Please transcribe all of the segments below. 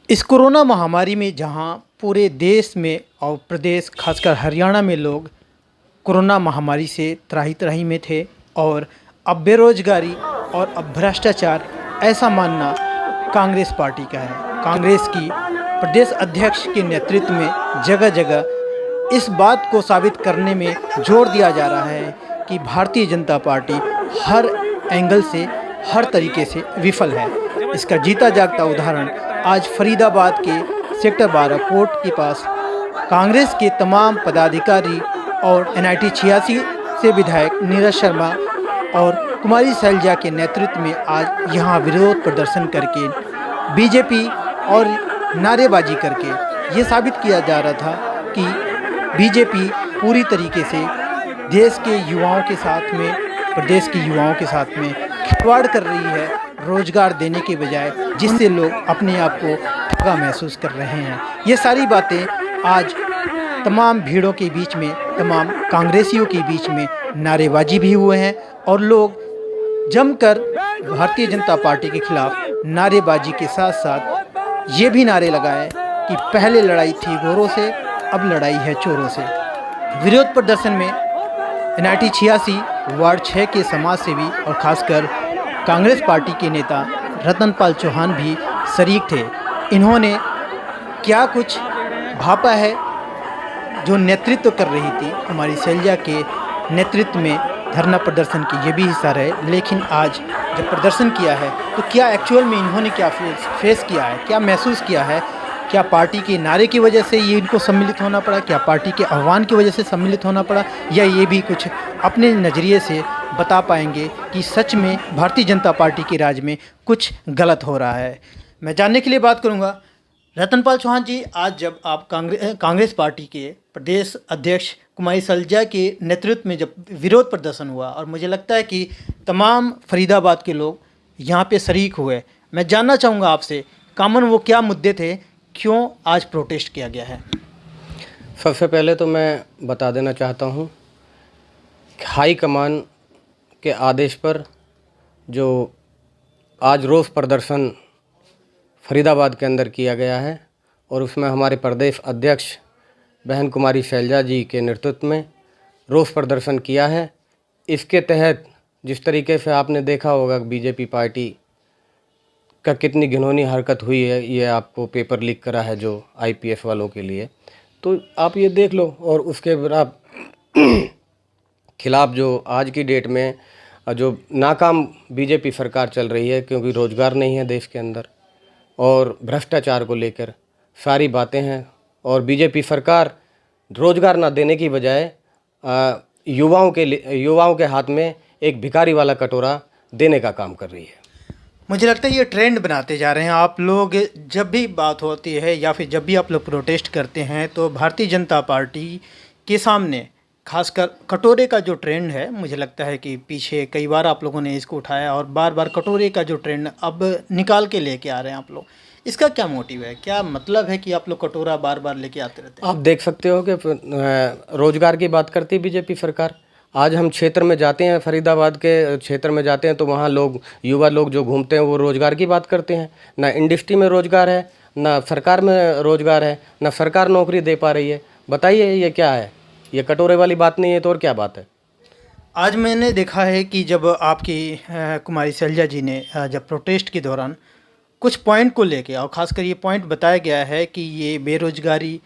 इस कोरोना महामारी में जहां पूरे देश में और प्रदेश खासकर हरियाणा में लोग कोरोना महामारी से त्राही-त्राही में थे और अब बेरोजगारी और अब भ्रष्टाचार, ऐसा मानना कांग्रेस पार्टी का है। कांग्रेस की प्रदेश अध्यक्ष के नेतृत्व में जगह-जगह इस बात को साबित करने में जोर दिया जा रहा है कि भारतीय जनता पार्टी हर एंगल से, हर तरीके से विफल है। इसका जीता जागता उदाहरण आज फरीदाबाद के सेक्टर 12 कोर्ट के पास कांग्रेस के तमाम पदाधिकारी और NIT 86 से विधायक नीरज शर्मा और कुमारी शैलजा के नेतृत्व में आज यहां विरोध प्रदर्शन करके बीजेपी और नारेबाजी करके ये साबित किया जा रहा था कि बीजेपी पूरी तरीके से देश के युवाओं के साथ में, प्रदेश के युवाओं के साथ में खिलवाड़ कर रही है, रोजगार देने के बजाय, जिससे लोग अपने आप को ठगा महसूस कर रहे हैं। ये सारी बातें आज तमाम भीड़ों के बीच में, तमाम कांग्रेसियों के बीच में नारेबाजी भी हुए हैं और लोग जमकर भारतीय जनता पार्टी के खिलाफ नारेबाजी के साथ साथ ये भी नारे लगाए कि पहले लड़ाई थी गोरों से, अब लड़ाई है चोरों से। विरोध प्रदर्शन में NIT 86 वार्ड 6 के समाज सेवी और खासकर कांग्रेस पार्टी के नेता रतनपाल चौहान भी शरीक थे। इन्होंने क्या कुछ भापा है, जो नेतृत्व कर रही थी हमारी शैलजा के नेतृत्व में धरना प्रदर्शन की, ये भी हिस्सा रहे। लेकिन आज जब प्रदर्शन किया है तो क्या एक्चुअल में इन्होंने क्या फेस किया है, क्या महसूस किया है? क्या पार्टी के नारे की वजह से ये इनको सम्मिलित होना पड़ा? क्या पार्टी के आह्वान की वजह से सम्मिलित होना पड़ा? या ये भी कुछ अपने नज़रिए से बता पाएंगे कि सच में भारतीय जनता पार्टी के राज में कुछ गलत हो रहा है? मैं जानने के लिए बात करूंगा रतनपाल चौहान जी। आज जब आप कांग्रेस पार्टी के प्रदेश अध्यक्ष कुमारी शैलजा के नेतृत्व में जब विरोध प्रदर्शन हुआ और मुझे लगता है कि तमाम फरीदाबाद के लोग यहाँ पे शरीक हुए, मैं जानना चाहूँगा आपसे कामन वो क्या मुद्दे थे, क्यों आज प्रोटेस्ट किया गया है? सबसे पहले तो मैं बता देना चाहता हूँ हाई कमान के आदेश पर जो आज रोष प्रदर्शन फरीदाबाद के अंदर किया गया है और उसमें हमारे प्रदेश अध्यक्ष बहन कुमारी शैलजा जी के नेतृत्व में रोष प्रदर्शन किया है। इसके तहत जिस तरीके से आपने देखा होगा बीजेपी पार्टी का कितनी घिनौनी हरकत हुई है, ये आपको पेपर लीक करा है जो IPS वालों के लिए, तो आप ये देख लो। और उसके आप खिलाफ जो आज की डेट में जो नाकाम बीजेपी सरकार चल रही है, क्योंकि रोज़गार नहीं है देश के अंदर और भ्रष्टाचार को लेकर सारी बातें हैं और बीजेपी सरकार रोज़गार ना देने की बजाय युवाओं के हाथ में एक भिखारी वाला कटोरा देने का काम कर रही है। मुझे लगता है ये ट्रेंड बनाते जा रहे हैं आप लोग। जब भी बात होती है या फिर जब भी आप लोग प्रोटेस्ट करते हैं तो भारतीय जनता पार्टी के सामने खासकर कटोरे का जो ट्रेंड है, मुझे लगता है कि पीछे कई बार आप लोगों ने इसको उठाया और बार बार कटोरे का जो ट्रेंड अब निकाल के लेके आ रहे हैं आप लोग। इसका क्या मोटिव है, क्या मतलब है कि आप लोग कटोरा बार बार लेके आते रहते हैं? आप देख सकते हो कि रोज़गार की बात करती है बीजेपी सरकार। आज हम क्षेत्र में जाते हैं, फरीदाबाद के क्षेत्र में जाते हैं तो वहाँ लोग, युवा लोग जो घूमते हैं वो रोज़गार की बात करते हैं। ना इंडस्ट्री में रोज़गार है, ना सरकार में रोज़गार है, ना सरकार नौकरी दे पा रही है। बताइए ये क्या है? ये कटोरे वाली बात नहीं है तो और क्या बात है? आज मैंने देखा है कि जब आपकी कुमारी शैलजा जी ने जब प्रोटेस्ट के दौरान कुछ पॉइंट को लेके, और ख़ासकर ये पॉइंट बताया गया है कि ये बेरोज़गारी,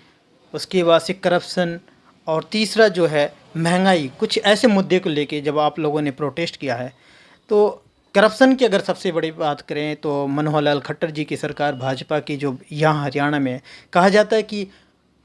उसके बाद से करप्शन और तीसरा जो है महंगाई, कुछ ऐसे मुद्दे को लेके जब आप लोगों ने प्रोटेस्ट किया है तो करप्शन की अगर सबसे बड़ी बात करें तो मनोहर लाल खट्टर जी की सरकार, भाजपा की जो यहाँ हरियाणा में, कहा जाता है कि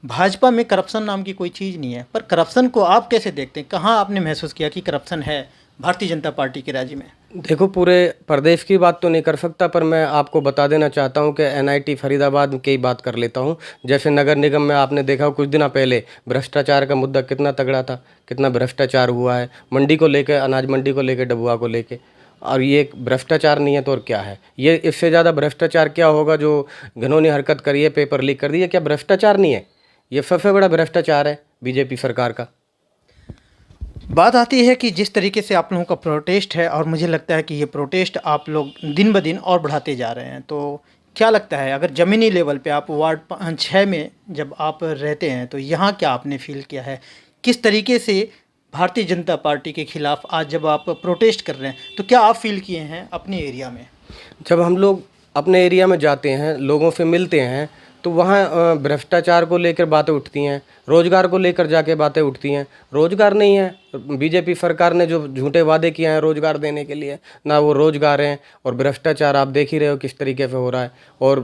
भाजपा में करप्शन नाम की कोई चीज़ नहीं है। पर करप्शन को आप कैसे देखते हैं? कहाँ आपने महसूस किया कि करप्शन है भारतीय जनता पार्टी के राज्य में? देखो, पूरे प्रदेश की बात तो नहीं कर सकता, पर मैं आपको बता देना चाहता हूं कि NIT फरीदाबाद की बात कर लेता हूं। जैसे नगर निगम में आपने देखा कुछ दिन पहले भ्रष्टाचार का मुद्दा कितना तगड़ा था, कितना भ्रष्टाचार हुआ है मंडी को लेकर, अनाज मंडी को लेकर, डबुआ को लेकर। और ये भ्रष्टाचार नहीं है तो और क्या है? ये इससे ज़्यादा भ्रष्टाचार क्या होगा जो घिनौनी हरकत करी है, पेपर लीक कर दी है? क्या भ्रष्टाचार नहीं है? ये सबसे बड़ा भ्रष्टाचार है बीजेपी सरकार का। बात आती है कि जिस तरीके से आप लोगों का प्रोटेस्ट है और मुझे लगता है कि ये प्रोटेस्ट आप लोग दिन ब दिन और बढ़ाते जा रहे हैं, तो क्या लगता है, अगर ज़मीनी लेवल पे आप वार्ड 6 में जब आप रहते हैं तो यहाँ क्या आपने फील किया है, किस तरीके से भारतीय जनता पार्टी के खिलाफ आज जब आप प्रोटेस्ट कर रहे हैं तो क्या आप फील किए हैं अपने एरिया में? जब हम लोग अपने एरिया में जाते हैं, लोगों से मिलते हैं, तो वहाँ भ्रष्टाचार को लेकर बातें उठती हैं, रोज़गार को लेकर जाके बातें उठती हैं। रोज़गार नहीं है, बीजेपी सरकार ने जो झूठे वादे किए हैं रोज़गार देने के लिए, ना वो रोज़गार हैं, और भ्रष्टाचार आप देख ही रहे हो किस तरीके से हो रहा है। और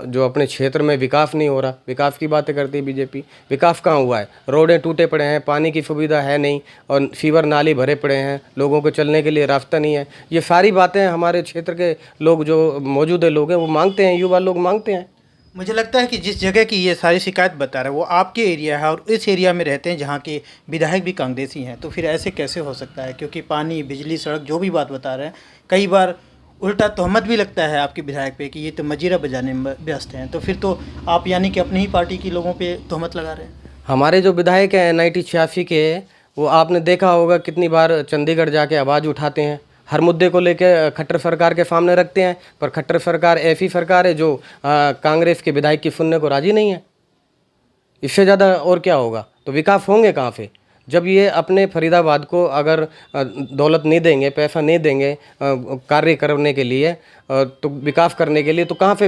जो अपने क्षेत्र में विकास नहीं हो रहा, विकास की बातें करती है बीजेपी। विकास कहाँ हुआ है? रोडें टूटे पड़े हैं, पानी की सुविधा है नहीं, और सीवर नाली भरे पड़े हैं, लोगों को चलने के लिए रास्ता नहीं है। ये सारी बातें हमारे क्षेत्र के लोग, जो मौजूदा लोग हैं, वो मांगते हैं, युवा लोग मांगते हैं। मुझे लगता है कि जिस जगह की ये सारी शिकायत बता रहे हैं वो आपके एरिया है और इस एरिया में रहते हैं जहाँ के विधायक भी कांग्रेसी हैं, तो फिर ऐसे कैसे हो सकता है? क्योंकि पानी, बिजली, सड़क जो भी बात बता रहे हैं, कई बार उल्टा तोहमत भी लगता है आपके विधायक पे कि ये तो मजीरा बजाने में व्यस्त हैं, तो फिर तो आप यानी कि अपनी ही पार्टी के लोगों पे तोहमत लगा रहे हैं। हमारे जो विधायक हैं NIT 86 के, वो आपने देखा होगा कितनी बार चंडीगढ़ जाके आवाज़ उठाते हैं, हर मुद्दे को लेके खट्टर सरकार के सामने रखते हैं, पर खट्टर सरकार ऐसी सरकार है जो कांग्रेस के विधायक की सुनने को राजी नहीं है। इससे ज़्यादा और क्या होगा? तो विकास होंगे कहाँ से? जब ये अपने फरीदाबाद को अगर दौलत नहीं देंगे, पैसा नहीं देंगे कार्य करने के लिए, तो विकास करने के लिए, तो कहाँ से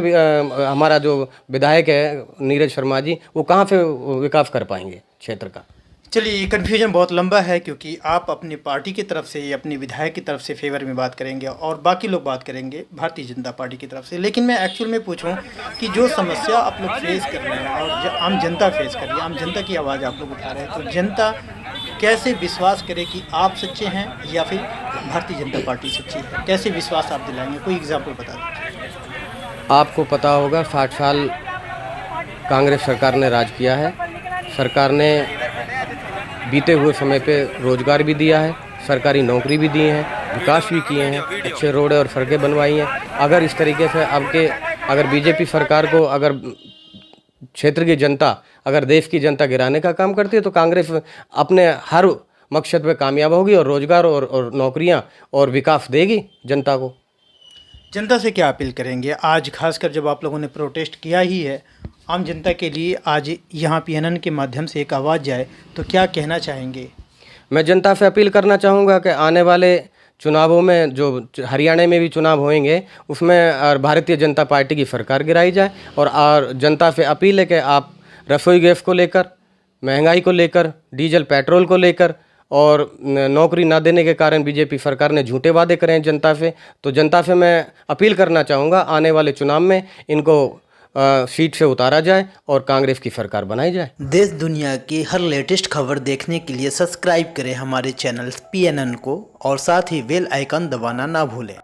हमारा जो विधायक है नीरज शर्मा जी, वो कहाँ से विकास कर पाएंगे क्षेत्र का? चलिए, ये कन्फ्यूजन बहुत लंबा है क्योंकि आप अपनी पार्टी की तरफ से, अपने विधायक की तरफ से फेवर में बात करेंगे और बाकी लोग बात करेंगे भारतीय जनता पार्टी की तरफ से। लेकिन मैं एक्चुअल में पूछूं कि जो समस्या आप लोग फेस कर रहे हैं और जो आम जनता फेस कर रही है, आम जनता की आवाज़ आप लोग उठा रहे हैं, तो जनता कैसे विश्वास करे कि आप सच्चे हैं या फिर भारतीय जनता पार्टी सच्ची है? कैसे विश्वास आप दिलाएंगे? कोई एग्जाम्पल बता दीजिए। आपको पता होगा 60 साल कांग्रेस सरकार ने राज किया है। सरकार ने बीते हुए समय पे रोज़गार भी दिया है, सरकारी नौकरी भी दी है, विकास भी किए हैं, अच्छे रोड और सड़कें बनवाई हैं। अगर इस तरीके से अगर बीजेपी सरकार को, अगर क्षेत्र की जनता, अगर देश की जनता गिराने का काम करती है, तो कांग्रेस अपने हर मकसद पे कामयाब होगी और रोज़गार और नौकरियां और विकास देगी जनता को। जनता से क्या अपील करेंगे आज, खासकर जब आप लोगों ने प्रोटेस्ट किया ही है, आम जनता के लिए आज यहाँ PNN के माध्यम से एक आवाज़ जाए, तो क्या कहना चाहेंगे? मैं जनता से अपील करना चाहूँगा कि आने वाले चुनावों में, जो हरियाणा में भी चुनाव होंगे, उसमें भारतीय जनता पार्टी की सरकार गिराई जाए। और जनता से अपील है कि आप रसोई गैस को लेकर, महंगाई को लेकर, डीजल पेट्रोल को लेकर और नौकरी ना देने के कारण बीजेपी सरकार ने झूठे वादे करे हैं जनता से, तो जनता से मैं अपील करना चाहूँगा आने वाले चुनाव में इनको सीट से उतारा जाए और कांग्रेस की सरकार बनाई जाए। देश दुनिया की हर लेटेस्ट खबर देखने के लिए सब्सक्राइब करें हमारे चैनल PNN को और साथ ही बेल आइकन दबाना ना भूलें।